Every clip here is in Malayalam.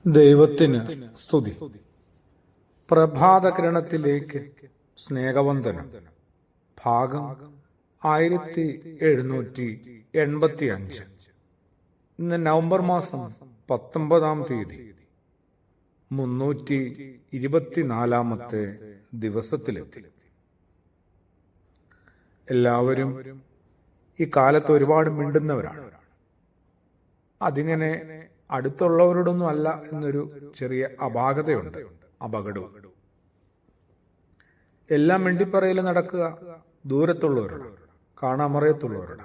ദൈവത്തിന് സ്തുതി. പ്രഭാതകിരണത്തിലേക്ക് സ്നേഹവന്ദനം. ഭാഗം 1785. ഇന്ന് നവംബർ മാസം 19-ാം തീയതി, 324-ാമത്തെ ദിവസത്തിലെത്തി. എല്ലാവരും ഈ കാലത്ത് ഒരുപാട് മിണ്ടുന്നവരാണ്. അതിങ്ങനെ അടുത്തുള്ളവരോടൊന്നും അല്ല എന്നൊരു ചെറിയ അപകടവും. എല്ലാം മിണ്ടിപ്പറയിൽ നടക്കുക ദൂരത്തുള്ളവരോട്, കാണാമറയത്തുള്ളവരോട്.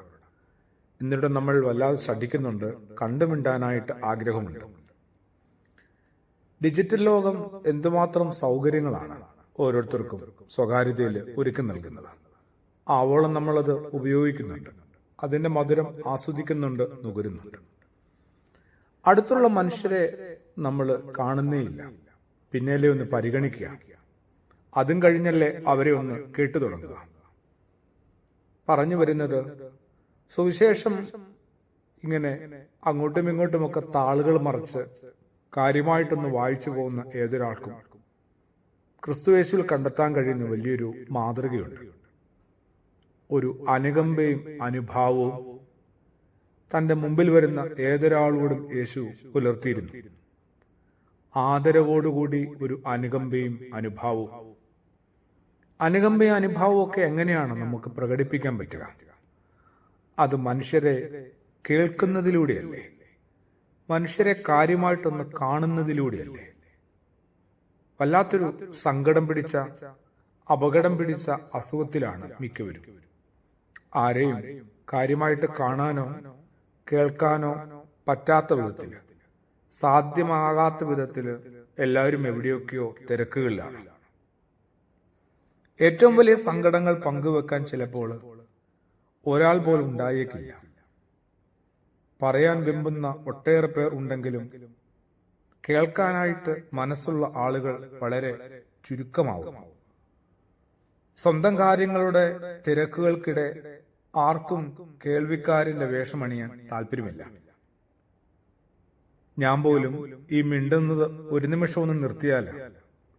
എന്നിട്ട് നമ്മൾ വല്ലാതെ ശ്രദ്ധിക്കുന്നുണ്ട്, കണ്ടുമിണ്ടാനായിട്ട് ആഗ്രഹമുണ്ട്. ഡിജിറ്റൽ ലോകം എന്തുമാത്രം സൗകര്യങ്ങളാണ് ഓരോരുത്തർക്കും സ്വകാര്യതയിൽ ഒരുക്കി നൽകുന്നത്. ആവോളം നമ്മളത് ഉപയോഗിക്കുന്നുണ്ട്, അതിന്റെ മധുരം ആസ്വദിക്കുന്നുണ്ട്, നുകരുന്നുണ്ട്. അടുത്തുള്ള മനുഷ്യരെ നമ്മൾ കാണുന്നേയില്ല, പിന്നല്ലേ ഒന്ന് പരിഗണിക്കുക. അതും കഴിഞ്ഞല്ലേ അവരെ ഒന്ന് കേട്ടു തുടങ്ങുക. പറഞ്ഞു വരുന്നത്, സുവിശേഷം ഇങ്ങനെ അങ്ങോട്ടും ഇങ്ങോട്ടുമൊക്കെ താളുകൾ മറിച്ച് കാര്യമായിട്ടൊന്ന് വായിച്ചു പോകുന്ന ഏതൊരാൾക്കും ക്രിസ്തുയേശുവിൽ കണ്ടെത്താൻ കഴിയുന്ന വലിയൊരു മാതൃകയുണ്ട്. ഒരു അനുകമ്പയും അനുഭാവവും തന്റെ മുമ്പിൽ വരുന്ന ഏതൊരാളോടും യേശു പുലർത്തിയിരുന്നു. ആദരവോടുകൂടി ഒരു അനുകമ്പയും അനുഭാവവും ഒക്കെ എങ്ങനെയാണ് നമുക്ക് പ്രകടിപ്പിക്കാൻ പറ്റുക? അത് മനുഷ്യരെ കേൾക്കുന്നതിലൂടെയല്ലേ? മനുഷ്യരെ കാര്യമായിട്ടൊന്ന് കാണുന്നതിലൂടെയല്ലേ? വല്ലാത്തൊരു അപകടം പിടിച്ച അസുഖത്തിലാണ് മിക്കവരും. ആരെയും കാര്യമായിട്ട് കാണാനോ കേൾക്കാനോ പറ്റാത്ത വിധത്തിൽ, സാധ്യമാകാത്ത വിധത്തിൽ എല്ലാവരും എവിടെയൊക്കെയോ തിരക്കുകളിലാണ്. ഏറ്റവും വലിയ സങ്കടങ്ങൾ പങ്കുവെക്കാൻ ചിലപ്പോൾ ഒരാൾ പോലും ഉണ്ടായേക്കില്ല. പറയാൻ വെമ്പുന്ന ഒട്ടേറെ പേർ ഉണ്ടെങ്കിലും കേൾക്കാനായിട്ട് മനസ്സുള്ള ആളുകൾ വളരെ ചുരുക്കമാവും. സ്വന്തം കാര്യങ്ങളുടെ തിരക്കുകൾക്കിടെ ആർക്കും കേൾവിക്കാരിന്റെ വേഷമണിയാൻ താല്പര്യമില്ല. ഞാൻ പോലും ഈ മിണ്ടുന്നത് ഒരു നിമിഷം ഒന്ന് നിർത്തിയാൽ,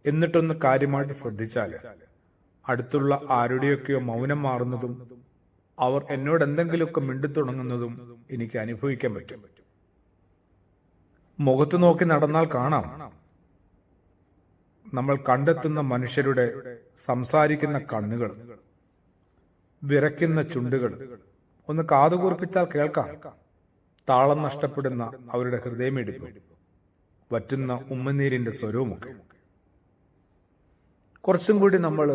എന്നിട്ടൊന്ന് കാര്യമായിട്ട് ശ്രദ്ധിച്ചാൽ, അടുത്തുള്ള ആരുടെയൊക്കെയോ മൗനം മാറുന്നതും അവർ എന്നോട് എന്തെങ്കിലുമൊക്കെ മിണ്ടിത്തുടങ്ങുന്നതും എനിക്ക് അനുഭവിക്കാൻ പറ്റും. മുഖത്ത് നോക്കി നടന്നാൽ കാണാം നമ്മൾ കണ്ടെത്തുന്ന മനുഷ്യരുടെ സംസാരിക്കുന്ന കണ്ണുകൾ, വിറയ്ക്കുന്ന ചുണ്ടുകൾ. ഒന്ന് കാതുകൂർപ്പിച്ചാൽ കേൾക്കാം താളം നഷ്ടപ്പെടുന്ന അവരുടെ ഹൃദയമിടിപ്പ്, വറ്റുന്ന ഉമ്മനീരിന്റെ സ്വരവുമൊക്കെ. കുറച്ചും കൂടി നമ്മൾ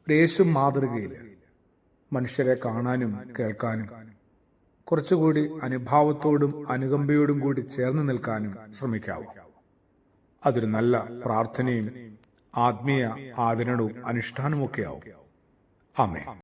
യേശു മാതൃകയിൽ മനുഷ്യരെ കാണാനും കേൾക്കാനും, കുറച്ചുകൂടി അനുഭാവത്തോടും അനുകമ്പയോടും കൂടി ചേർന്ന് നിൽക്കാനും ശ്രമിക്കാവും. അതൊരു നല്ല പ്രാർത്ഥനയും ആത്മീയ ആദരണവും അനുഷ്ഠാനമൊക്കെ ആവും. ആമേൻ.